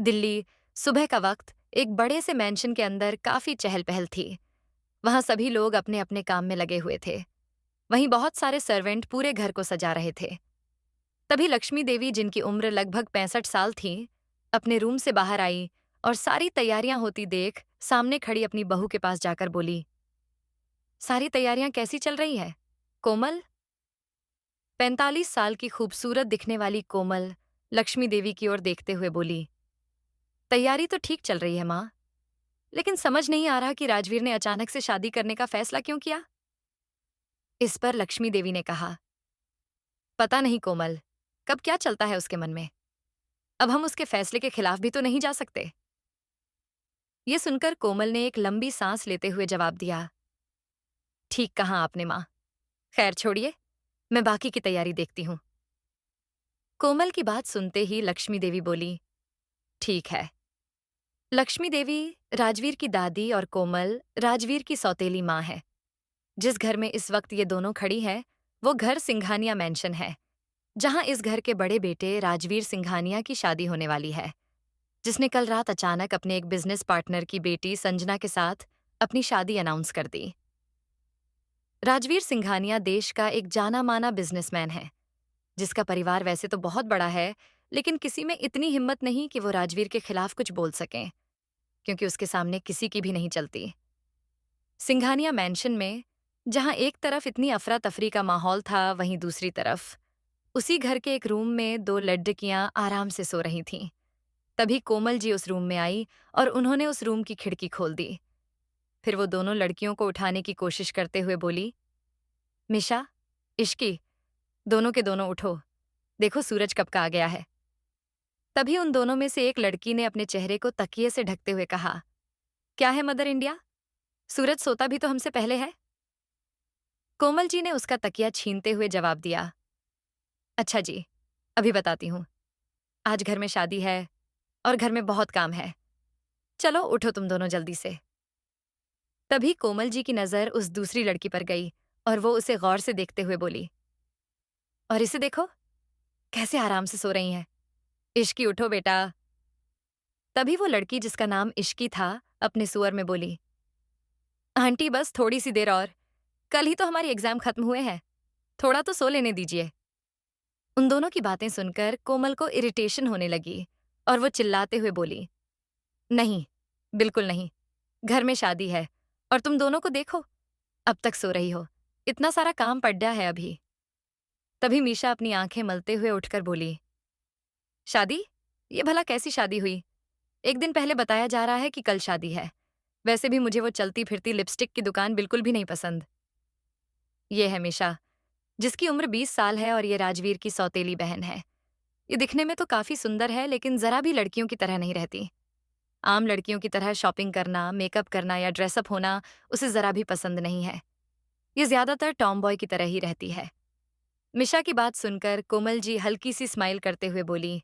दिल्ली, सुबह का वक्त। एक बड़े से मैंशन के अंदर काफी चहल पहल थी। वहां सभी लोग अपने अपने काम में लगे हुए थे। वहीं बहुत सारे सर्वेंट पूरे घर को सजा रहे थे। तभी लक्ष्मी देवी, जिनकी उम्र लगभग 65 साल थी, अपने रूम से बाहर आई और सारी तैयारियां होती देख सामने खड़ी अपनी बहू के पास जाकर बोली, सारी तैयारियां कैसी चल रही है कोमल? 45 साल की खूबसूरत दिखने वाली कोमल लक्ष्मी देवी की ओर देखते हुए बोली, तैयारी तो ठीक चल रही है माँ, लेकिन समझ नहीं आ रहा कि राजवीर ने अचानक से शादी करने का फैसला क्यों किया। इस पर लक्ष्मी देवी ने कहा, पता नहीं कोमल, कब क्या चलता है उसके मन में। अब हम उसके फैसले के खिलाफ भी तो नहीं जा सकते। ये सुनकर कोमल ने एक लंबी सांस लेते हुए जवाब दिया, ठीक कहा आपने माँ। खैर छोड़िए, मैं बाकी की तैयारी देखती हूँ। कोमल की बात सुनते ही लक्ष्मी देवी बोली, ठीक है। लक्ष्मी देवी राजवीर की दादी और कोमल राजवीर की सौतेली माँ है। जिस घर में इस वक्त ये दोनों खड़ी हैं, वो घर सिंघानिया मैंशन है, जहां इस घर के बड़े बेटे राजवीर सिंघानिया की शादी होने वाली है, जिसने कल रात अचानक अपने एक बिजनेस पार्टनर की बेटी संजना के साथ अपनी शादी अनाउंस कर दी। राजवीर सिंघानिया देश का एक जाना माना बिजनेसमैन है, जिसका परिवार वैसे तो बहुत बड़ा है, लेकिन किसी में इतनी हिम्मत नहीं कि वो राजवीर के खिलाफ कुछ बोल सकें, क्योंकि उसके सामने किसी की भी नहीं चलती। सिंघानिया मैंशन में जहां एक तरफ इतनी अफरा तफरी का माहौल था, वहीं दूसरी तरफ उसी घर के एक रूम में दो लड़कियां आराम से सो रही थीं। तभी कोमल जी उस रूम में आई और उन्होंने उस रूम की खिड़की खोल दी। फिर वो दोनों लड़कियों को उठाने की कोशिश करते हुए बोली, मिशा, इश्की, दोनों के दोनों उठो, देखो सूरज कब का आ गया है। तभी उन दोनों में से एक लड़की ने अपने चेहरे को तकिए से ढकते हुए कहा, क्या है मदर इंडिया, सूरज सोता भी तो हमसे पहले है। कोमल जी ने उसका तकिया छीनते हुए जवाब दिया, अच्छा जी, अभी बताती हूँ। आज घर में शादी है और घर में बहुत काम है। चलो उठो तुम दोनों जल्दी से। तभी कोमल जी की नजर उस दूसरी लड़की पर गई और वो उसे गौर से देखते हुए बोली, और इसे देखो, कैसे आराम से सो रही हैं। इश्की उठो बेटा। तभी वो लड़की, जिसका नाम इश्की था, अपने सुअर में बोली, आंटी बस थोड़ी सी देर और, कल ही तो हमारी एग्जाम खत्म हुए हैं, थोड़ा तो सो लेने दीजिए। उन दोनों की बातें सुनकर कोमल को इरिटेशन होने लगी और वो चिल्लाते हुए बोली, नहीं, बिल्कुल नहीं, घर में शादी है और तुम दोनों को देखो, अब तक सो रही हो, इतना सारा काम पड़ा है अभी। तभी मीशा अपनी आंखें मलते हुए उठकर बोली, शादी? ये भला कैसी शादी हुई? एक दिन पहले बताया जा रहा है कि कल शादी है। वैसे भी मुझे वो चलती फिरती लिपस्टिक की दुकान बिल्कुल भी नहीं पसंद। ये है मीशा, जिसकी उम्र 20 साल है और ये राजवीर की सौतेली बहन है। ये दिखने में तो काफी सुंदर है, लेकिन जरा भी लड़कियों की तरह नहीं रहती। आम लड़कियों की तरह शॉपिंग करना, मेकअप करना या ड्रेसअप होना उसे जरा भी पसंद नहीं है। ये ज्यादातर टॉम बॉय की तरह ही रहती है। मिशा की बात सुनकर कोमल जी हल्की सी स्माइल करते हुए बोली,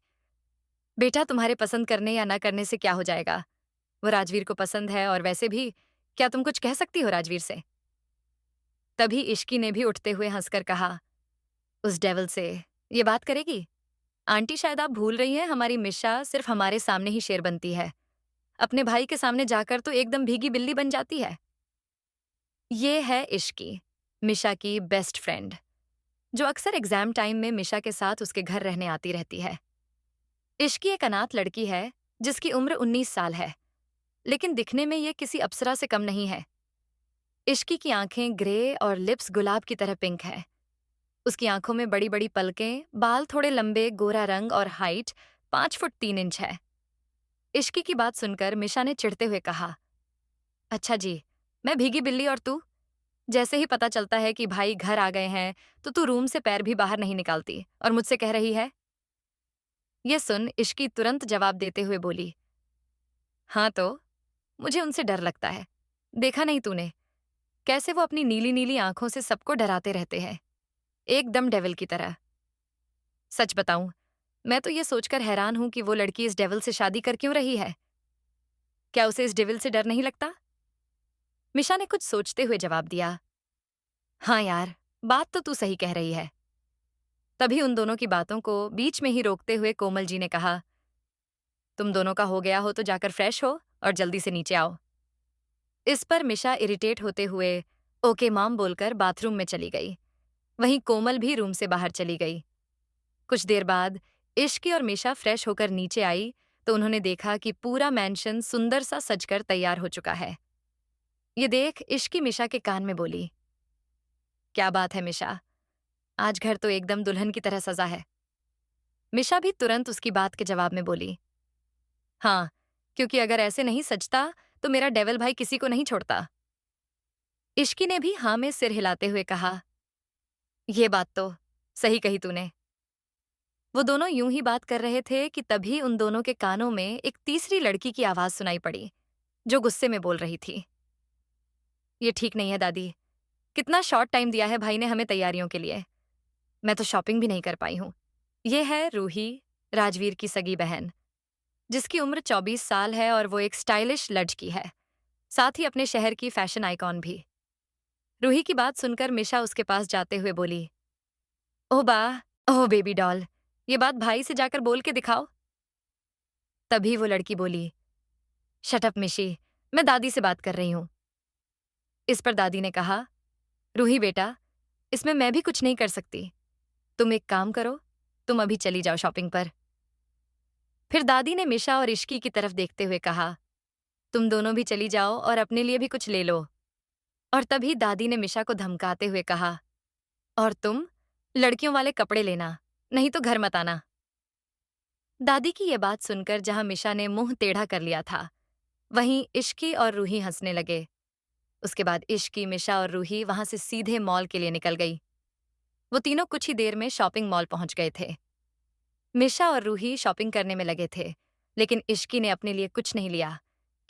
बेटा तुम्हारे पसंद करने या ना करने से क्या हो जाएगा? वो राजवीर को पसंद है, और वैसे भी क्या तुम कुछ कह सकती हो राजवीर से? तभी इश्की ने भी उठते हुए हंसकर कहा, उस डेविल से ये बात करेगी? आंटी शायद आप भूल रही हैं, हमारी मिशा सिर्फ हमारे सामने ही शेर बनती है, अपने भाई के सामने जाकर तो एकदम भीगी बिल्ली बन जाती है। ये है इश्की, मिशा की बेस्ट फ्रेंड, जो अक्सर एग्जाम टाइम में मिशा के साथ उसके घर रहने आती रहती है। इश्की एक अनाथ लड़की है, जिसकी उम्र 19 साल है, लेकिन दिखने में ये किसी अप्सरा से कम नहीं है। इश्की की आंखें ग्रे और लिप्स गुलाब की तरह पिंक है। उसकी आंखों में बड़ी बड़ी पलकें, बाल थोड़े लंबे, गोरा रंग और हाइट 5 फुट 3 इंच है। इश्की की बात सुनकर मिशा ने चिढ़ते हुए कहा, अच्छा जी, मैं भीगी बिल्ली और तू? जैसे ही पता चलता है कि भाई घर आ गए हैं, तो तू रूम से पैर भी बाहर नहीं निकालती और मुझसे कह रही है। ये सुन इश्की तुरंत जवाब देते हुए बोली, हाँ तो मुझे उनसे डर लगता है। देखा नहीं तूने कैसे वो अपनी नीली नीली आंखों से सबको डराते रहते हैं, एकदम डेविल की तरह। सच बताऊं, मैं तो ये सोचकर हैरान हूं कि वो लड़की इस डेविल से शादी कर क्यों रही है। क्या उसे इस डेविल से डर नहीं लगता? मिशा ने कुछ सोचते हुए जवाब दिया, हाँ यार, बात तो तू सही कह रही है। तभी उन दोनों की बातों को बीच में ही रोकते हुए कोमल जी ने कहा, तुम दोनों का हो गया हो तो जाकर फ्रेश हो और जल्दी से नीचे आओ। इस पर मिशा इरिटेट होते हुए ओके मॉम बोलकर बाथरूम में चली गई। वहीं कोमल भी रूम से बाहर चली गई। कुछ देर बाद इश्की और मिशा फ्रेश होकर नीचे आई तो उन्होंने देखा कि पूरा मैंशन सुंदर सा सजकर तैयार हो चुका है। ये देख इश्की मिशा के कान में बोली, क्या बात है मिशा, आज घर तो एकदम दुल्हन की तरह सजा है। मिशा भी तुरंत उसकी बात के जवाब में बोली, हाँ, क्योंकि अगर ऐसे नहीं सजता तो मेरा डेविल भाई किसी को नहीं छोड़ता। इश्की ने भी हाँ में सिर हिलाते हुए कहा, ये बात तो सही कही तूने। वो दोनों यूं ही बात कर रहे थे कि तभी उन दोनों के कानों में एक तीसरी लड़की की आवाज सुनाई पड़ी, जो गुस्से में बोल रही थी, ये ठीक नहीं है दादी, कितना शॉर्ट टाइम दिया है भाई ने हमें तैयारियों के लिए, मैं तो शॉपिंग भी नहीं कर पाई हूं। ये है रूही, राजवीर की सगी बहन, जिसकी उम्र 24 साल है और वो एक स्टाइलिश लड़की है, साथ ही अपने शहर की फैशन आइकॉन भी। रूही की बात सुनकर मिशा उसके पास जाते हुए बोली, ओह बा, ओह बेबी डॉल, ये बात भाई से जाकर बोल के दिखाओ। तभी वो लड़की बोली, शट अप मिशी, मैं दादी से बात कर रही हूं। इस पर दादी ने कहा, रूही बेटा, इसमें मैं भी कुछ नहीं कर सकती, तुम एक काम करो, तुम अभी चली जाओ शॉपिंग पर। फिर दादी ने मिशा और इश्की की तरफ देखते हुए कहा, तुम दोनों भी चली जाओ और अपने लिए भी कुछ ले लो। और तभी दादी ने मिशा को धमकाते हुए कहा, और तुम लड़कियों वाले कपड़े लेना, नहीं तो घर मत आना। दादी की ये बात सुनकर जहां मिशा ने मुंह टेढ़ा कर लिया था, वहीं इश्की और रूही हंसने लगे। उसके बाद इश्की, मिशा और रूही वहां से सीधे मॉल के लिए निकल गई। वो तीनों कुछ ही देर में शॉपिंग मॉल पहुंच गए थे। मिशा और रूही शॉपिंग करने में लगे थे, लेकिन इश्की ने अपने लिए कुछ नहीं लिया,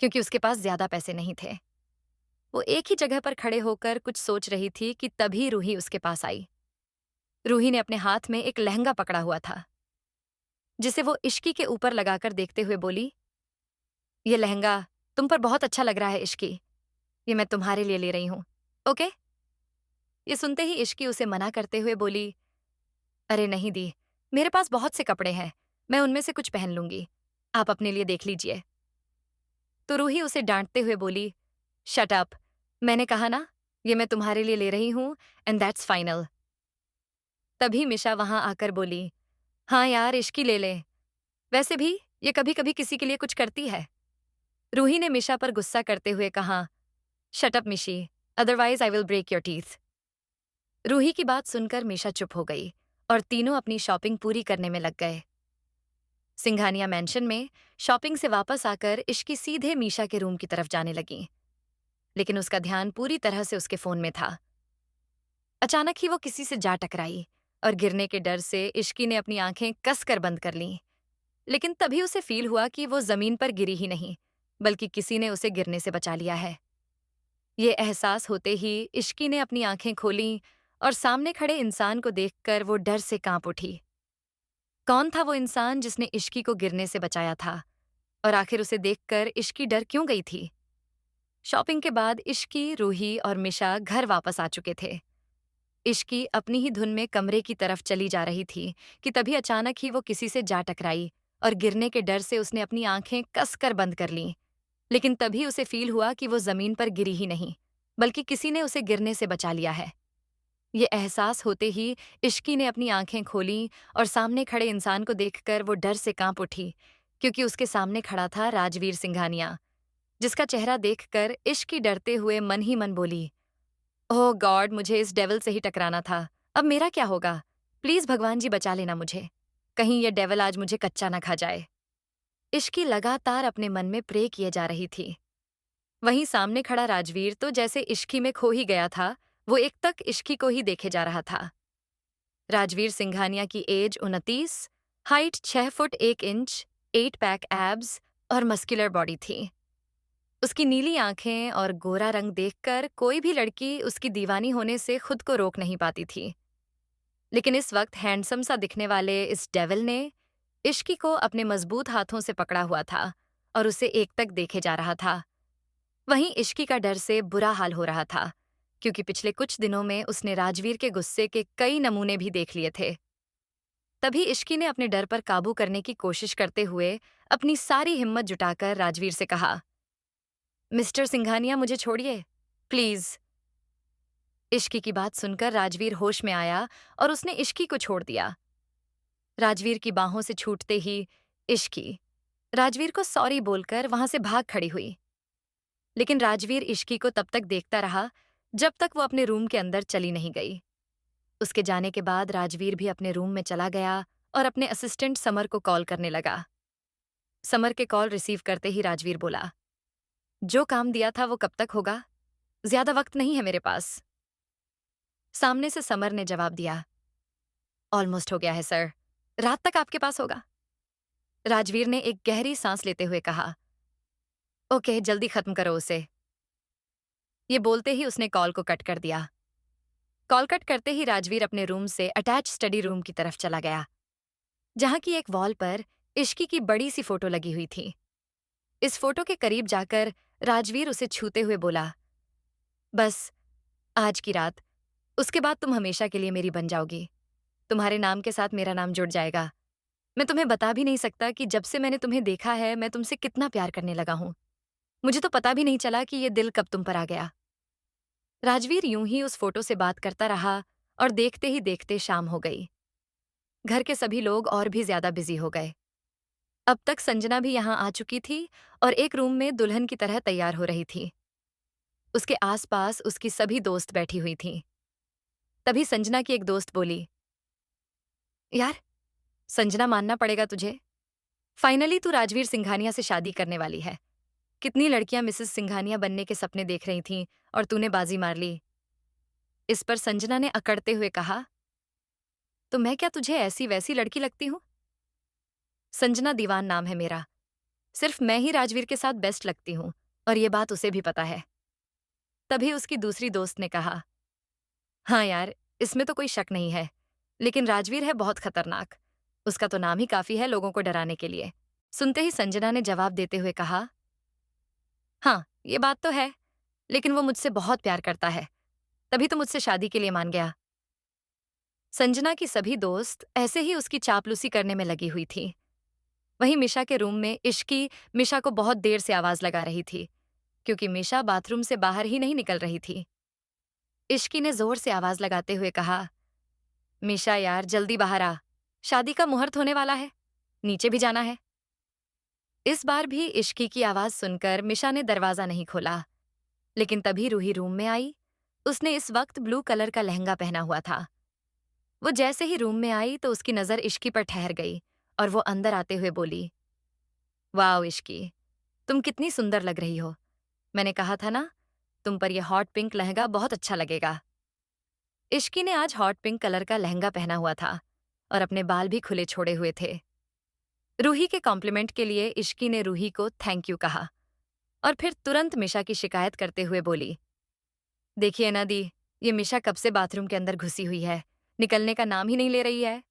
क्योंकि उसके पास ज्यादा पैसे नहीं थे। वो एक ही जगह पर खड़े होकर कुछ सोच रही थी कि तभी रूही उसके पास आई। रूही ने अपने हाथ में एक लहंगा पकड़ा हुआ था, जिसे वो इश्की के ऊपर लगाकर देखते हुए बोली, ये लहंगा तुम पर बहुत अच्छा लग रहा है इश्की, ये मैं तुम्हारे लिए ले रही हूं, ओके। ये सुनते ही इश्की उसे मना करते हुए बोली, अरे नहीं दी, मेरे पास बहुत से कपड़े हैं, मैं उनमें से कुछ पहन लूंगी, आप अपने लिए देख लीजिए। तो रूही उसे डांटते हुए बोली, शट अप, मैंने कहा ना, ये मैं तुम्हारे लिए ले रही हूं एंड दैट्स फाइनल। तभी मिशा वहां आकर बोली, हाँ यार इश्की ले ले, वैसे भी ये कभी कभी किसी के लिए कुछ करती है। रूही ने मिशा पर गुस्सा करते हुए कहा, shut up Mishi, otherwise I will break your teeth. Roohi की बात सुनकर मिशा चुप हो गई और तीनों अपनी शॉपिंग पूरी करने में लग गए। सिंघानिया मैंशन में शॉपिंग से वापस आकर इश्की सीधे मीशा के रूम की तरफ जाने लगी, लेकिन उसका ध्यान पूरी तरह से उसके फोन में था। अचानक ही वो किसी से जा टकराई और गिरने के डर से इश्की ने अपनी आंखें कसकर बंद कर लीं। लेकिन तभी उसे फील हुआ कि वो जमीन पर गिरी ही नहीं, बल्कि किसी ने उसे गिरने से बचा लिया है। ये एहसास होते ही इश्की ने अपनी आंखें खोलीं और सामने खड़े इंसान को देखकर वो डर से कांप उठी। कौन था वो इंसान जिसने इश्की को गिरने से बचाया था, और आखिर उसे देखकर इश्की डर क्यों गई थी? शॉपिंग के बाद इश्की, रूही और मिशा घर वापस आ चुके थे। इश्की अपनी ही धुन में कमरे की तरफ चली जा रही थी कि तभी अचानक ही वो किसी से जा टकराई और गिरने के डर से उसने अपनी आंखें कसकर बंद कर लीं। लेकिन तभी उसे फील हुआ कि वो जमीन पर गिरी ही नहीं, बल्कि किसी ने उसे गिरने से बचा लिया है। ये एहसास होते ही इश्की ने अपनी आंखें खोलीं और सामने खड़े इंसान को देखकर वो डर से कांप उठी, क्योंकि उसके सामने खड़ा था राजवीर सिंघानिया, जिसका चेहरा देखकर इश्की डरते हुए मन ही मन बोली, ओह गॉड, मुझे इस डेविल से ही टकराना था, अब मेरा क्या होगा? प्लीज भगवान जी बचा लेना मुझे, कहीं ये डेविल आज मुझे कच्चा ना खा जाए। इश्की लगातार अपने मन में प्रे किए जा रही थी। वहीं सामने खड़ा राजवीर तो जैसे इश्की में खो ही गया था, वो एकटक इश्की को ही देखे जा रहा था। राजवीर सिंघानिया की age 29, height 6 foot 1 inch, 8 pack abs और मस्कुलर बॉडी थी। उसकी नीली आंखें और गोरा रंग देखकर कोई भी लड़की उसकी दीवानी होने से खुद को रोक नहीं पाती थी। लेकिन इस वक्त हैंडसम सा दिखने वाले इस डेविल ने इश्की को अपने मजबूत हाथों से पकड़ा हुआ था और उसे एकटक देखे जा रहा था। वहीं इश्की का डर से बुरा हाल हो रहा था, क्योंकि पिछले कुछ दिनों में उसने राजवीर के गुस्से के कई नमूने भी देख लिए थे। तभी इश्की ने अपने डर पर काबू करने की कोशिश करते हुए अपनी सारी हिम्मत जुटाकर राजवीर से कहा, मिस्टर सिंघानिया, मुझे छोड़िए, प्लीज। इश्की की बात सुनकर राजवीर होश में आया और उसने इश्की को छोड़ दिया। राजवीर की बाहों से छूटते ही इश्की राजवीर को सॉरी बोलकर वहां से भाग खड़ी हुई। लेकिन राजवीर इश्की को तब तक देखता रहा जब तक वो अपने रूम के अंदर चली नहीं गई। उसके जाने के बाद राजवीर भी अपने रूम में चला गया और अपने असिस्टेंट समर को कॉल करने लगा। समर के कॉल रिसीव करते ही राजवीर बोला, जो काम दिया था वो कब तक होगा? ज्यादा वक्त नहीं है मेरे पास। सामने से समर ने जवाब दिया, ऑलमोस्ट हो गया है सर, रात तक आपके पास होगा। राजवीर ने एक गहरी सांस लेते हुए कहा, ओके, जल्दी खत्म करो उसे। ये बोलते ही उसने कॉल को कट कर दिया। कॉल कट करते ही राजवीर अपने रूम से अटैच स्टडी रूम की तरफ चला गया, जहां की एक वॉल पर इश्की की बड़ी सी फोटो लगी हुई थी। इस फोटो के करीब जाकर राजवीर उसे छूते हुए बोला, बस आज की रात, उसके बाद तुम हमेशा के लिए मेरी बन जाओगी। तुम्हारे नाम के साथ मेरा नाम जुड़ जाएगा। मैं तुम्हें बता भी नहीं सकता कि जब से मैंने तुम्हें देखा है मैं तुमसे कितना प्यार करने लगा हूं। मुझे तो पता भी नहीं चला कि ये दिल कब तुम पर आ गया। राजवीर यूं ही उस फोटो से बात करता रहा और देखते ही देखते शाम हो गई। घर के सभी लोग और भी ज्यादा बिजी हो गए। अब तक संजना भी यहां आ चुकी थी और एक रूम में दुल्हन की तरह तैयार हो रही थी। उसके आसपास उसकी सभी दोस्त बैठी हुई थीं। तभी संजना की एक दोस्त बोली, यार संजना, मानना पड़ेगा तुझे, फाइनली तू राजवीर सिंघानिया से शादी करने वाली है। कितनी लड़कियां मिसेस सिंघानिया बनने के सपने देख रही थीं और तूने बाजी मार ली। इस पर संजना ने अकड़ते हुए कहा, तो मैं क्या तुझे ऐसी वैसी लड़की लगती हूं? संजना दीवान नाम है मेरा। सिर्फ मैं ही राजवीर के साथ बेस्ट लगती हूं और ये बात उसे भी पता है। तभी उसकी दूसरी दोस्त ने कहा, हाँ यार, इसमें तो कोई शक नहीं है, लेकिन राजवीर है बहुत खतरनाक। उसका तो नाम ही काफी है लोगों को डराने के लिए। सुनते ही संजना ने जवाब देते हुए कहा, हाँ ये बात तो है, लेकिन वो मुझसे बहुत प्यार करता है, तभी तो मुझसे शादी के लिए मान गया। संजना की सभी दोस्त ऐसे ही उसकी चापलूसी करने में लगी हुई थी। वहीं मिशा के रूम में इश्की मिशा को बहुत देर से आवाज लगा रही थी, क्योंकि मिशा बाथरूम से बाहर ही नहीं निकल रही थी। इश्की ने जोर से आवाज लगाते हुए कहा, मिशा यार जल्दी बाहर आ, शादी का मुहूर्त होने वाला है, नीचे भी जाना है। इस बार भी इश्की की आवाज सुनकर मिशा ने दरवाजा नहीं खोला, लेकिन तभी रूही रूम में आई। उसने इस वक्त ब्लू कलर का लहंगा पहना हुआ था। वो जैसे ही रूम में आई तो उसकी नजर इश्की पर ठहर गई और वो अंदर आते हुए बोली, वाओ इश्की, तुम कितनी सुंदर लग रही हो। मैंने कहा था ना, तुम पर यह हॉट पिंक लहंगा बहुत अच्छा लगेगा। इश्की ने आज हॉट पिंक कलर का लहंगा पहना हुआ था और अपने बाल भी खुले छोड़े हुए थे। रूही के कॉम्प्लीमेंट के लिए इश्की ने रूही को थैंक यू कहा और फिर तुरंत मिशा की शिकायत करते हुए बोली, देखिए ना दी, ये मिशा कब से बाथरूम के अंदर घुसी हुई है, निकलने का नाम ही नहीं ले रही है।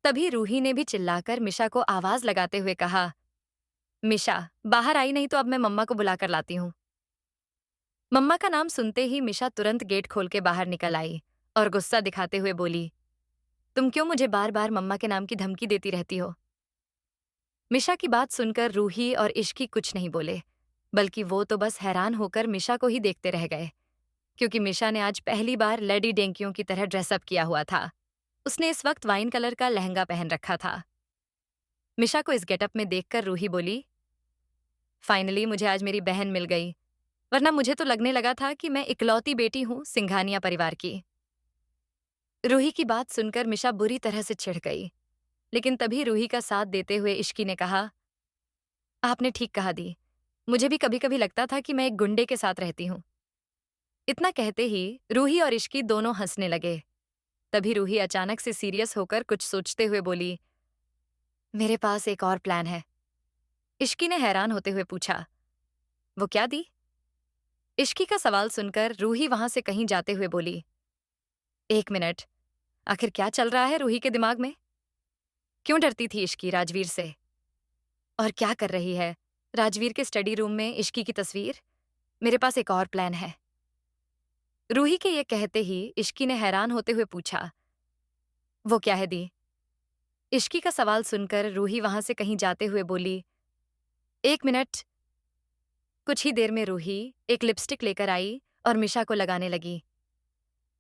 तभी रूही ने भी चिल्लाकर मिशा को आवाज लगाते हुए कहा, मिशा बाहर आई नहीं तो अब मैं मम्मा को बुलाकर लाती हूँ। मम्मा का नाम सुनते ही मिशा तुरंत गेट खोल के बाहर निकल आई और गुस्सा दिखाते हुए बोली, तुम क्यों मुझे बार बार मम्मा के नाम की धमकी देती रहती हो? मिशा की बात सुनकर रूही और इश्की कुछ नहीं बोले, बल्कि वो तो बस हैरान होकर मिशा को ही देखते रह गए, क्योंकि मिशा ने आज पहली बार लेडी डेंकियों की तरह ड्रेसअप किया हुआ था। उसने इस वक्त वाइन कलर का लहंगा पहन रखा था। मिशा को इस गेटअप में देखकर रूही बोली, फाइनली मुझे आज मेरी बहन मिल गई, वरना मुझे तो लगने लगा था कि मैं इकलौती बेटी हूं सिंघानिया परिवार की। रूही की बात सुनकर मिशा बुरी तरह से चिढ़ गई, लेकिन तभी रूही का साथ देते हुए इश्की ने कहा, आपने ठीक कहा दी, मुझे भी कभी कभी लगता था कि मैं एक गुंडे के साथ रहती हूँ। इतना कहते ही रूही और इश्की दोनों हंसने लगे। तभी रूही अचानक से सीरियस होकर कुछ सोचते हुए बोली, मेरे पास एक और प्लान है। इश्की ने हैरान होते हुए पूछा, वो क्या दी? इश्की का सवाल सुनकर रूही वहां से कहीं जाते हुए बोली, एक मिनट, आखिर क्या चल रहा है रूही के दिमाग में? क्यों डरती थी इश्की राजवीर से? और क्या कर रही है राजवीर के स्टडी रूम में इश्की की तस्वीर? मेरे पास एक और प्लान है। रूही के ये कहते ही इश्की ने हैरान होते हुए पूछा, वो क्या है दी? इश्की का सवाल सुनकर रूही वहां से कहीं जाते हुए बोली, एक मिनट। कुछ ही देर में रूही एक लिपस्टिक लेकर आई और मिशा को लगाने लगी।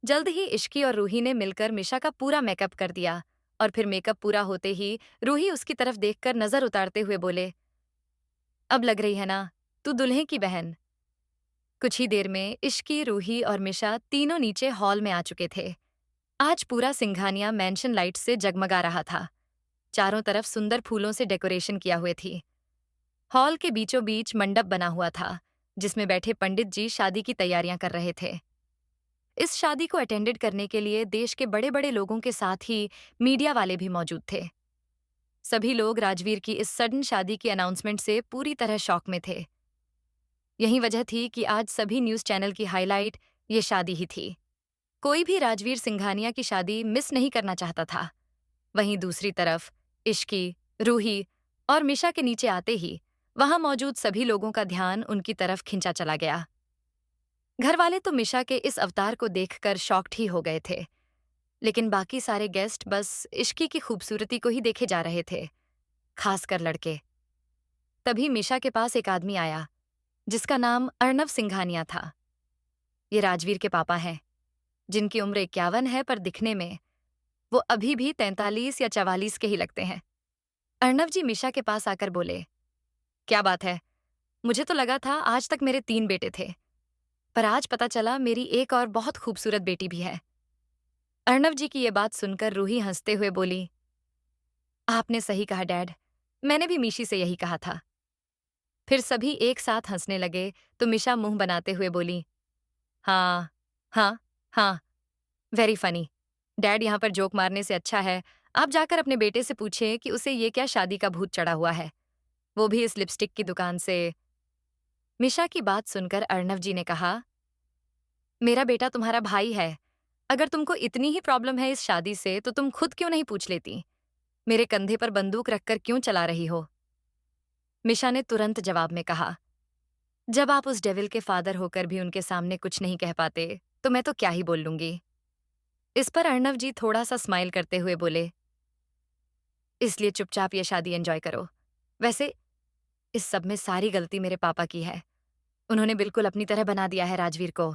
जल्द ही इश्की और रूही ने मिलकर मिशा का पूरा मेकअप कर दिया और फिर मेकअप पूरा होते ही रूही उसकी तरफ देखकर नजर उतारते हुए बोले, अब लग रही है ना तू दुल्हे की बहन। कुछ ही देर में इश्की, रूही और मिशा तीनों नीचे हॉल में आ चुके थे। आज पूरा सिंघानिया मैंशन लाइट से जगमगा रहा था। चारों तरफ सुंदर फूलों से डेकोरेशन किया हुए थी। हॉल के बीचों बीच मंडप बना हुआ था, जिसमें बैठे पंडित जी शादी की तैयारियां कर रहे थे। इस शादी को अटेंडेड करने के लिए देश के बड़े बड़े लोगों के साथ ही मीडिया वाले भी मौजूद थे। सभी लोग राजवीर की इस सडन शादी की अनाउंसमेंट से पूरी तरह शॉक में थे। यही वजह थी कि आज सभी न्यूज चैनल की हाईलाइट ये शादी ही थी। कोई भी राजवीर सिंघानिया की शादी मिस नहीं करना चाहता था। वहीं दूसरी तरफ इश्की, रूही और मिशा के नीचे आते ही वहां मौजूद सभी लोगों का ध्यान उनकी तरफ खिंचा चला गया। घरवाले तो मिशा के इस अवतार को देखकर शॉक्ड ही हो गए थे, लेकिन बाकी सारे गेस्ट बस इश्की की खूबसूरती को ही देखे जा रहे थे, खासकर लड़के। तभी मिशा के पास एक आदमी आया, जिसका नाम अर्नव सिंघानिया था। ये राजवीर के पापा हैं, जिनकी उम्र 51 है, पर दिखने में वो अभी भी 43 या 44 के ही लगते हैं। अर्नव जी मिशा के पास आकर बोले, क्या बात है, मुझे तो लगा था आज तक मेरे 3 बेटे थे, पर आज पता चला मेरी एक और बहुत खूबसूरत बेटी भी है। अर्नव जी की ये बात सुनकर रूही हंसते हुए बोली, आपने सही कहा डैड, मैंने भी मीशी से यही कहा था। फिर सभी एक साथ हंसने लगे तो मिशा मुंह बनाते हुए बोली, हाँ, हाँ, हाँ, वेरी फनी। डैड यहाँ पर जोक मारने से अच्छा है आप जाकर अपने बेटे से पूछें कि उसे ये क्या शादी का भूत चढ़ा हुआ है, वो भी इस लिपस्टिक की दुकान से। मिशा की बात सुनकर अर्नव जी ने कहा, मेरा बेटा तुम्हारा भाई है, अगर तुमको इतनी ही प्रॉब्लम है इस शादी से तो तुम खुद क्यों नहीं पूछ लेती? मेरे कंधे पर बंदूक रखकर क्यों चला रही हो? मिशा ने तुरंत जवाब में कहा, जब आप उस डेविल के फादर होकर भी उनके सामने कुछ नहीं कह पाते तो मैं तो क्या ही बोल लूंगी। इस पर अर्नव जी थोड़ा सा स्माइल करते हुए बोले, इसलिए चुपचाप ये शादी एंजॉय करो। वैसे इस सब में सारी गलती मेरे पापा की है, उन्होंने बिल्कुल अपनी तरह बना दिया है राजवीर को।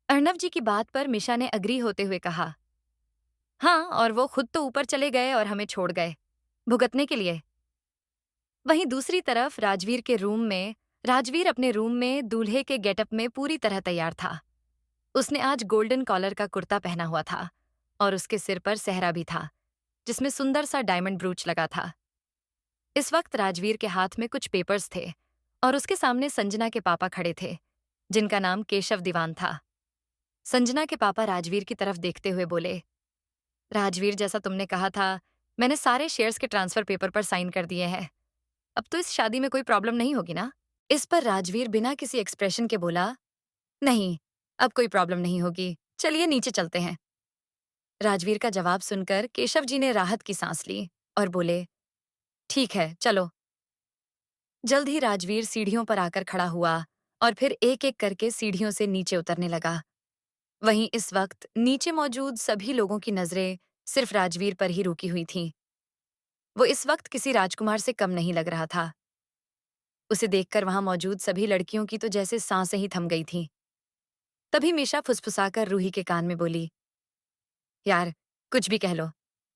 अर्नव जी की बात पर मिशा ने अग्री होते हुए कहा, हाँ, और वो खुद तो ऊपर चले गए और हमें छोड़ गए भुगतने के लिए। वहीं दूसरी तरफ राजवीर अपने रूम में दूल्हे के गेटअप में पूरी तरह तैयार था। उसने आज गोल्डन कॉलर का कुर्ता पहना हुआ था और उसके सिर पर सेहरा भी था, जिसमें सुंदर सा डायमंड ब्रूच लगा था। इस वक्त राजवीर के हाथ में कुछ पेपर्स थे और उसके सामने संजना के पापा खड़े थे, जिनका नाम केशव दीवान था। संजना के पापा राजवीर की तरफ देखते हुए बोले, राजवीर, जैसा तुमने कहा था, मैंने सारे शेयर्स के ट्रांसफर पेपर पर साइन कर दिए हैं। अब तो इस शादी में कोई प्रॉब्लम नहीं होगी ना? इस पर राजवीर बिना किसी एक्सप्रेशन के बोला, नहीं, अब कोई प्रॉब्लम नहीं होगी, चलिए नीचे चलते हैं। राजवीर का जवाब सुनकर केशव जी ने राहत की सांस ली और बोले, ठीक है, चलो। जल्द ही राजवीर सीढ़ियों पर आकर खड़ा हुआ और फिर एक एक करके सीढ़ियों से नीचे उतरने लगा। वहीं इस वक्त नीचे मौजूद सभी लोगों की नजरें सिर्फ राजवीर पर ही रुकी हुई थीं। वो इस वक्त किसी राजकुमार से कम नहीं लग रहा था। उसे देखकर वहां मौजूद सभी लड़कियों की तो जैसे सांसें ही थम गई थीं। तभी मिशा फुसफुसाकर रूही के कान में बोली, यार, कुछ भी कह लो,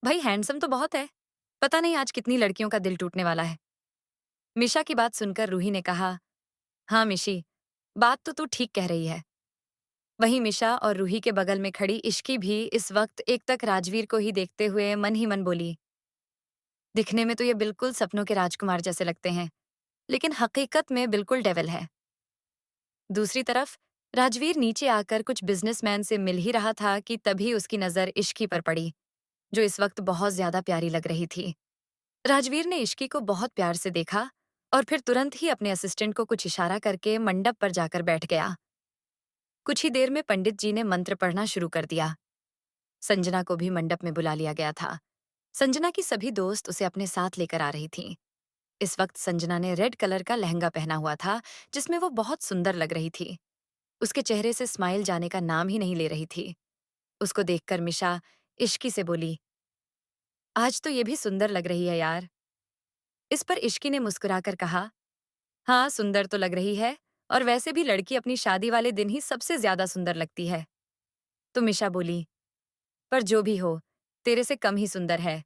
भाई हैंडसम तो बहुत है, पता नहीं आज कितनी लड़कियों का दिल टूटने वाला है। मिशा की बात सुनकर रूही ने कहा, हाँ मिशी, बात तो तू ठीक कह रही है। वहीं मिशा और रूही के बगल में खड़ी इश्की भी इस वक्त एक तक राजवीर को ही देखते हुए मन ही मन बोली, दिखने में तो ये बिल्कुल सपनों के राजकुमार जैसे लगते हैं, लेकिन हकीकत में बिल्कुल डेविल है। दूसरी तरफ राजवीर नीचे आकर कुछ बिजनेसमैन से मिल ही रहा था कि तभी उसकी नजर इश्की पर पड़ी, जो इस वक्त बहुत ज्यादा प्यारी लग रही थी। राजवीर ने इश्की को बहुत प्यार से देखा और फिर तुरंत ही अपने असिस्टेंट को कुछ इशारा करके मंडप पर जाकर बैठ गया। कुछ ही देर में पंडित जी ने मंत्र पढ़ना शुरू कर दिया। संजना को भी मंडप में बुला लिया गया था। संजना की सभी दोस्त उसे अपने साथ लेकर आ रही थीं। इस वक्त संजना ने रेड कलर का लहंगा पहना हुआ था, जिसमें वो बहुत सुंदर लग रही थी। उसके चेहरे से स्माइल जाने का नाम ही नहीं ले रही थी। उसको देखकर मिशा इश्की से बोली, आज तो ये भी सुंदर लग रही है यार। इस पर इश्की ने मुस्कुराकर कहा, हाँ सुंदर तो लग रही है, और वैसे भी लड़की अपनी शादी वाले दिन ही सबसे ज्यादा सुंदर लगती है। तो मिशा बोली, पर जो भी हो, तेरे से कम ही सुंदर है।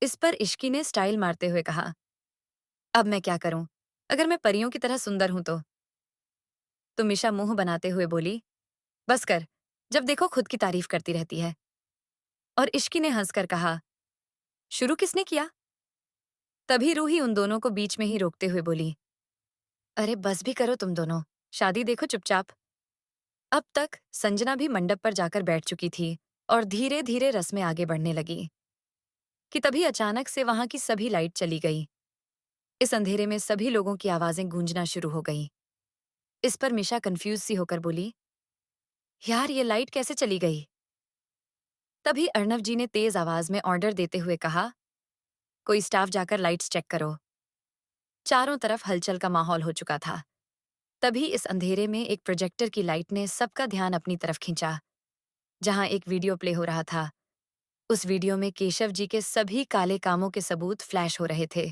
इस पर इश्की ने स्टाइल मारते हुए कहा, अब मैं क्या करूं, अगर मैं परियों की तरह सुंदर हूं तो। मिशा मुंह बनाते हुए बोली, बस कर, जब देखो खुद की तारीफ करती रहती है। और इश्की ने हंसकर कहा, शुरू किसने किया? तभी रूही उन दोनों को बीच में ही रोकते हुए बोली, अरे बस भी करो तुम दोनों, शादी देखो चुपचाप। अब तक संजना भी मंडप पर जाकर बैठ चुकी थी और धीरे धीरे रस्में आगे बढ़ने लगी कि तभी अचानक से वहां की सभी लाइट चली गई। इस अंधेरे में सभी लोगों की आवाजें गूंजना शुरू हो गई। इस पर मिशा कंफ्यूज सी होकर बोली, यार ये लाइट कैसे चली गई? तभी अर्णव जी ने तेज आवाज में ऑर्डर देते हुए कहा, कोई स्टाफ जाकर लाइट्स चेक करो। चारों तरफ हलचल का माहौल हो चुका था। तभी इस अंधेरे में एक प्रोजेक्टर की लाइट ने सबका ध्यान अपनी तरफ खींचा, जहां एक वीडियो प्ले हो रहा था। उस वीडियो में केशव जी के सभी काले कामों के सबूत फ्लैश हो रहे थे।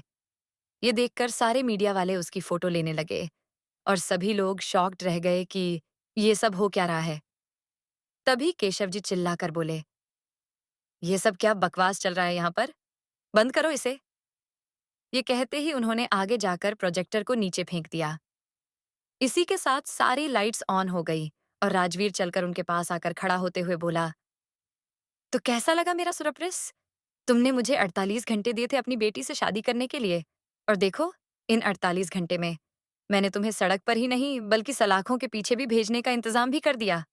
ये देखकर सारे मीडिया वाले उसकी फोटो लेने लगे और सभी लोग शॉक्ड रह गए कि ये सब हो क्या रहा है। तभी केशव जी चिल्लाकर बोले, ये सब क्या बकवास चल रहा है यहाँ पर, बंद करो इसे। ये कहते ही उन्होंने आगे जाकर प्रोजेक्टर को नीचे फेंक दिया। इसी के साथ सारी लाइट्स ऑन हो गई और राजवीर चलकर उनके पास आकर खड़ा होते हुए बोला, तो कैसा लगा मेरा सरप्राइज? तुमने मुझे 48 घंटे दिए थे अपनी बेटी से शादी करने के लिए, और देखो, इन 48 घंटे में मैंने तुम्हें सड़क पर ही नहीं बल्कि सलाखों के पीछे भी भेजने का इंतजाम भी कर दिया।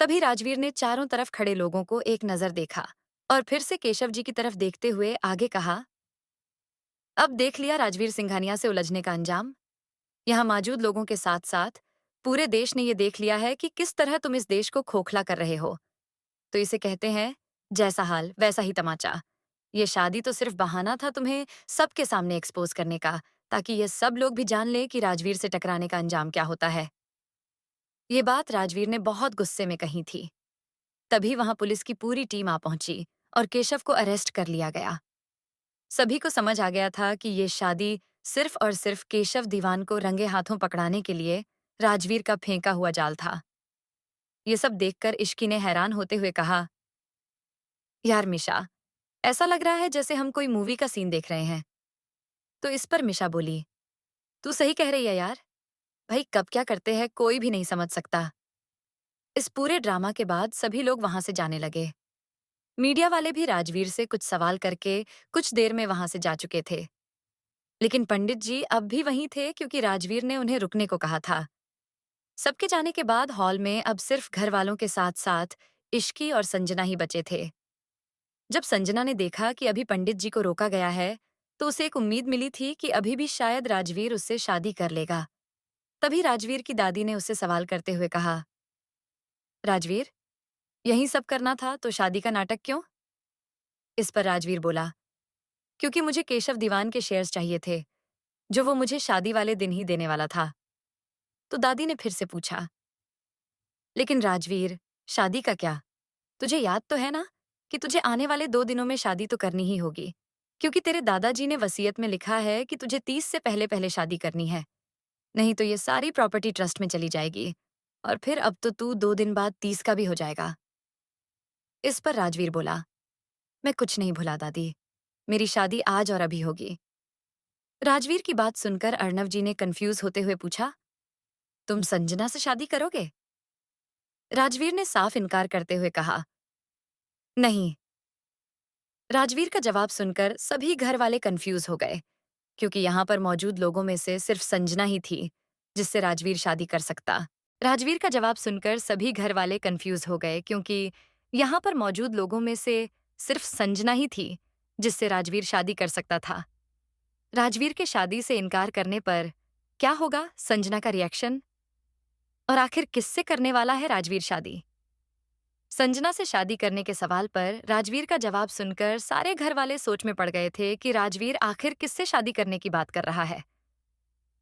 तभी राजवीर ने चारों तरफ खड़े लोगों को एक नजर देखा और फिर से केशव जी की तरफ देखते हुए आगे कहा, अब देख लिया राजवीर सिंघानिया से उलझने का अंजाम। यहाँ मौजूद लोगों के साथ साथ पूरे देश ने ये देख लिया है कि किस तरह तुम इस देश को खोखला कर रहे हो। तो इसे कहते हैं, जैसा हाल वैसा ही तमाचा। ये शादी तो सिर्फ बहाना था तुम्हें सबके सामने एक्सपोज करने का, ताकि ये सब लोग भी जान लें कि राजवीर से टकराने का अंजाम क्या होता है। ये बात राजवीर ने बहुत गुस्से में कही थी। तभी वहां पुलिस की पूरी टीम आ पहुंची और केशव को अरेस्ट कर लिया गया। सभी को समझ आ गया था कि ये शादी सिर्फ और सिर्फ केशव दीवान को रंगे हाथों पकड़ाने के लिए राजवीर का फेंका हुआ जाल था। ये सब देखकर इश्की ने हैरान होते हुए कहा, यार मिशा, ऐसा लग रहा है जैसे हम कोई मूवी का सीन देख रहे हैं। तो इस पर मिशा बोली, तू सही कह रही है यार, भाई कब क्या करते हैं कोई भी नहीं समझ सकता। इस पूरे ड्रामा के बाद सभी लोग वहां से जाने लगे। मीडिया वाले भी राजवीर से कुछ सवाल करके कुछ देर में वहां से जा चुके थे। लेकिन पंडित जी अब भी वहीं थे क्योंकि राजवीर ने उन्हें रुकने को कहा था। सबके जाने के बाद हॉल में अब सिर्फ घर वालों के साथ साथ इश्की और संजना ही बचे थे। जब संजना ने देखा कि अभी पंडित जी को रोका गया है, तो उसे एक उम्मीद मिली थी कि अभी भी शायद राजवीर उससे शादी कर लेगा। तभी राजवीर की दादी ने उससे सवाल करते हुए कहा, राजवीर, यही सब करना था तो शादी का नाटक क्यों? इस पर राजवीर बोला, क्योंकि मुझे केशव दीवान के शेयर्स चाहिए थे, जो वो मुझे शादी वाले दिन ही देने वाला था। तो दादी ने फिर से पूछा, लेकिन राजवीर, शादी का क्या? तुझे याद तो है ना कि तुझे आने वाले 2 दिनों में शादी तो करनी ही होगी, क्योंकि तेरे दादाजी ने वसीयत में लिखा है कि तुझे 30 से पहले पहले शादी करनी है, नहीं तो ये सारी प्रॉपर्टी ट्रस्ट में चली जाएगी, और फिर अब तो तू 2 दिन बाद 30 का भी हो जाएगा। इस पर राजवीर बोला, मैं कुछ नहीं भुला दादी, मेरी शादी आज और अभी होगी। राजवीर की बात सुनकर अर्णव जी ने कंफ्यूज होते हुए पूछा, तुम संजना से शादी करोगे? राजवीर ने साफ इनकार करते हुए कहा, नहीं। राजवीर का जवाब सुनकर सभी घर वाले कंफ्यूज हो गए, क्योंकि यहाँ पर मौजूद लोगों में से सिर्फ संजना ही थी जिससे राजवीर शादी कर सकता। राजवीर का जवाब सुनकर सभी घर वाले कंफ्यूज हो गए, क्योंकि यहाँ पर मौजूद लोगों में से सिर्फ संजना ही थी जिससे राजवीर शादी कर सकता था। राजवीर के शादी से इनकार करने पर क्या होगा संजना का रिएक्शन, और आखिर किससे करने वाला है राजवीर शादी? संजना से शादी करने के सवाल पर राजवीर का जवाब सुनकर सारे घर वाले सोच में पड़ गए थे कि राजवीर आखिर किससे शादी करने की बात कर रहा है।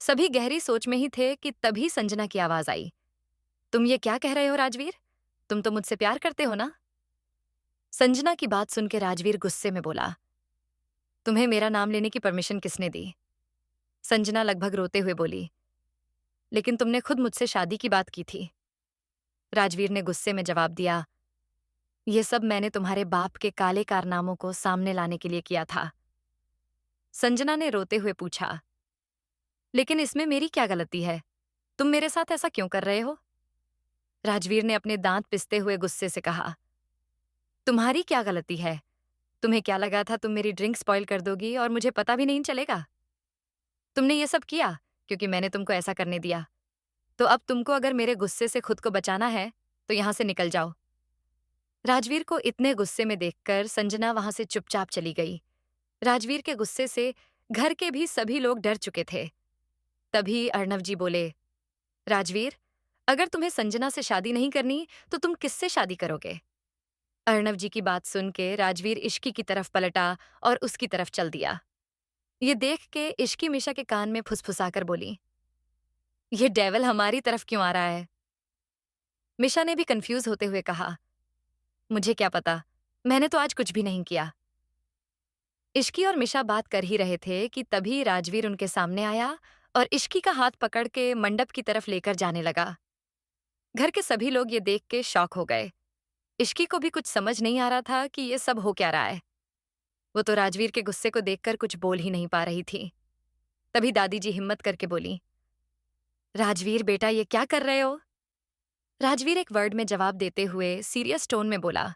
सभी गहरी सोच में ही थे कि तभी संजना की आवाज आई, तुम ये क्या कह रहे हो राजवीर? तुम तो मुझसे प्यार करते हो ना? संजना की बात सुन के राजवीर गुस्से में बोला, तुम्हें मेरा नाम लेने की परमिशन किसने दी? संजना लगभग रोते हुए बोली, लेकिन तुमने खुद मुझसे शादी की बात की थी। राजवीर ने गुस्से में जवाब दिया, ये सब मैंने तुम्हारे बाप के काले कारनामों को सामने लाने के लिए किया था। संजना ने रोते हुए पूछा, लेकिन इसमें मेरी क्या गलती है? तुम मेरे साथ ऐसा क्यों कर रहे हो? राजवीर ने अपने दांत पिसते हुए गुस्से से कहा, तुम्हारी क्या गलती है? तुम्हें क्या लगा था तुम मेरी ड्रिंक स्पॉइल कर दोगी और मुझे पता भी नहीं चलेगा? तुमने ये सब किया क्योंकि मैंने तुमको ऐसा करने दिया। तो अब तुमको अगर मेरे गुस्से से खुद को बचाना है, तो यहां से निकल जाओ। राजवीर को इतने गुस्से में देखकर संजना वहां से चुपचाप चली गई। राजवीर के गुस्से से घर के भी सभी लोग डर चुके थे। तभी अर्णव जी बोले, राजवीर, अगर तुम्हें संजना से शादी नहीं करनी, तो तुम किससे शादी करोगे? अर्णव जी की बात सुन के राजवीर इश्की की तरफ पलटा और उसकी तरफ चल दिया। ये देख के इश्की मिशा के कान में फुसफुसाकर बोली, ये डेविल हमारी तरफ क्यों आ रहा है? मिशा ने भी कंफ्यूज होते हुए कहा, मुझे क्या पता, मैंने तो आज कुछ भी नहीं किया। इश्की और मिशा बात कर ही रहे थे कि तभी राजवीर उनके सामने आया और इश्की का हाथ पकड़ के मंडप की तरफ लेकर जाने लगा। घर के सभी लोग ये देख के शॉक हो गए। इश्की को भी कुछ समझ नहीं आ रहा था कि ये सब हो क्या रहा है। वो तो राजवीर के गुस्से को देखकर कुछ बोल ही नहीं पा रही थी। तभी दादी जी हिम्मत करके बोली, राजवीर बेटा, ये क्या कर रहे हो? राजवीर एक वर्ड में जवाब देते हुए सीरियस टोन में बोला,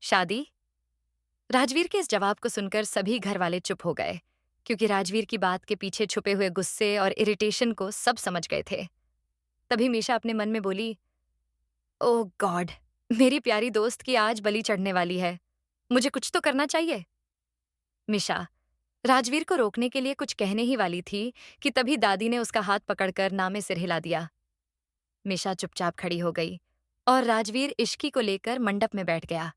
शादी। राजवीर के इस जवाब को सुनकर सभी घर वाले चुप हो गए, क्योंकि राजवीर की बात के पीछे छुपे हुए गुस्से और इरिटेशन को सब समझ गए थे। तभी मीशा अपने मन में बोली, ओह गॉड, मेरी प्यारी दोस्त की आज बलि चढ़ने वाली है। मुझे कुछ तो करना चाहिए। मिशा राजवीर को रोकने के लिए कुछ कहने ही वाली थी कि तभी दादी ने उसका हाथ पकड़कर नामे सिर हिला दिया। मिशा चुपचाप खड़ी हो गई और राजवीर इश्की को लेकर मंडप में बैठ गया।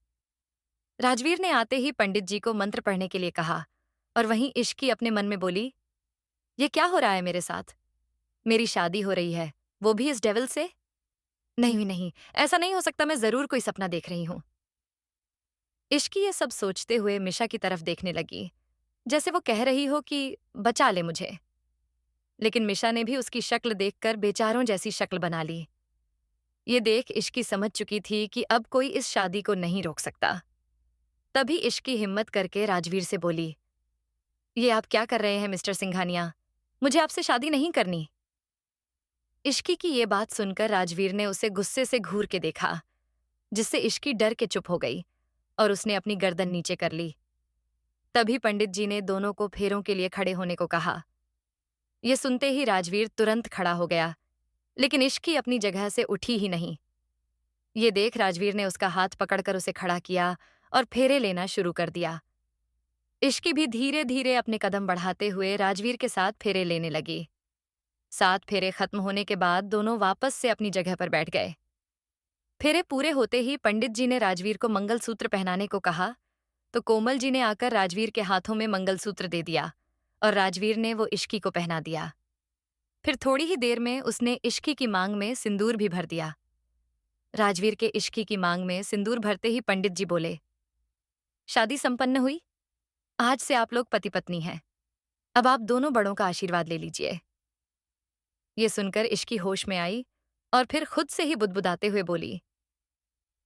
राजवीर ने आते ही पंडित जी को मंत्र पढ़ने के लिए कहा और वहीं इश्की अपने मन में बोली, ये क्या हो रहा है मेरे साथ? मेरी शादी हो रही है, वो भी इस डेविल से? नहीं नहीं, ऐसा नहीं हो सकता, मैं जरूर कोई सपना देख रही हूं। इश्की ये सब सोचते हुए मिशा की तरफ देखने लगी, जैसे वो कह रही हो कि बचा ले मुझे। लेकिन मिशा ने भी उसकी शक्ल देखकर बेचारों जैसी शक्ल बना ली। ये देख इश्की समझ चुकी थी कि अब कोई इस शादी को नहीं रोक सकता। तभी इश्की हिम्मत करके राजवीर से बोली, ये आप क्या कर रहे हैं मिस्टर सिंघानिया? मुझे आपसे शादी नहीं करनी। इश्की की ये बात सुनकर राजवीर ने उसे गुस्से से घूर के देखा, जिससे इश्की डर के चुप हो गई और उसने अपनी गर्दन नीचे कर ली। तभी पंडित जी ने दोनों को फेरों के लिए खड़े होने को कहा। ये सुनते ही राजवीर तुरंत खड़ा हो गया, लेकिन इश्की अपनी जगह से उठी ही नहीं। ये देख राजवीर ने उसका हाथ पकड़कर उसे खड़ा किया और फेरे लेना शुरू कर दिया। इश्की भी धीरे धीरे अपने कदम बढ़ाते हुए राजवीर के साथ फेरे लेने लगी। 7 फेरे खत्म होने के बाद दोनों वापस से अपनी जगह पर बैठ गए। फेरे पूरे होते ही पंडित जी ने राजवीर को मंगलसूत्र पहनाने को कहा, तो कोमल जी ने आकर राजवीर के हाथों में मंगलसूत्र दे दिया और राजवीर ने वो इश्की को पहना दिया। फिर थोड़ी ही देर में उसने इश्की की मांग में सिंदूर भी भर दिया। राजवीर के इश्की की मांग में सिंदूर भरते ही पंडित जी बोले, शादी संपन्न हुई। आज से आप लोग पति पत्नी हैं। अब आप दोनों बड़ों का आशीर्वाद ले लीजिए। ये सुनकर इश्की होश में आई और फिर खुद से ही बुदबुदाते हुए बोली,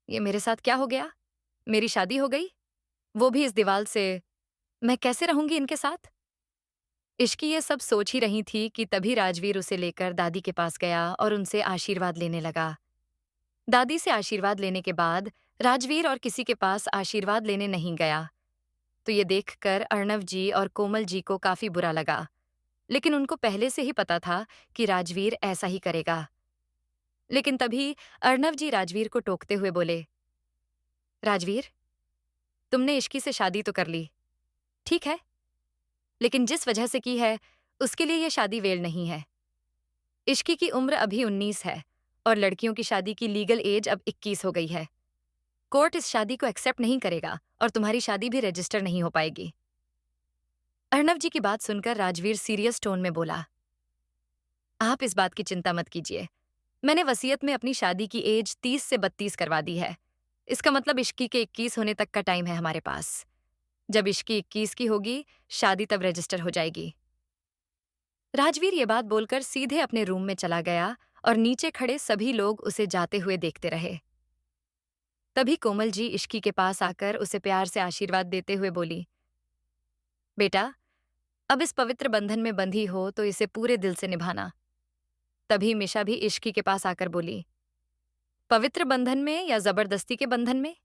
ये मेरे साथ क्या हो गया? मेरी शादी हो गई, वो भी इस दीवाल से। मैं कैसे रहूंगी इनके साथ? इश्की ये सब सोच ही रही थी कि तभी राजवीर उसे लेकर दादी के पास गया और उनसे आशीर्वाद लेने लगा। दादी से आशीर्वाद लेने के बाद राजवीर और किसी के पास आशीर्वाद लेने नहीं गया। तो ये देखकर अर्णव जी और कोमल जी को काफी बुरा लगा, लेकिन उनको पहले से ही पता था कि राजवीर ऐसा ही करेगा। लेकिन तभी अर्णव जी राजवीर को टोकते हुए बोले, राजवीर, तुमने इश्की से शादी तो कर ली, ठीक है, लेकिन जिस वजह से की है उसके लिए यह शादी वेल नहीं है। इश्की की उम्र अभी 19 है और लड़कियों की शादी की लीगल एज अब 21 हो गई है। कोर्ट इस शादी को एक्सेप्ट नहीं करेगा और तुम्हारी शादी भी रजिस्टर नहीं हो पाएगी। अर्णव जी की बात सुनकर राजवीर सीरियस टोन में बोला, आप इस बात की चिंता मत कीजिए। मैंने वसीयत में अपनी शादी की एज 30 से 32 करवा दी है। इसका मतलब इश्की के 21 होने तक का टाइम है हमारे पास। जब इश्की 21 की होगी, शादी तब रजिस्टर हो जाएगी। राजवीर ये बात बोलकर सीधे अपने रूम में चला गया और नीचे खड़े सभी लोग उसे जाते हुए देखते रहे। तभी कोमल जी इश्की के पास आकर उसे प्यार से आशीर्वाद देते हुए बोली, बेटा, अब इस पवित्र बंधन में बंधी हो तो इसे पूरे दिल से निभाना। तभी मिशा भी इश्की के पास आकर बोली, पवित्र बंधन में या जबरदस्ती के बंधन में?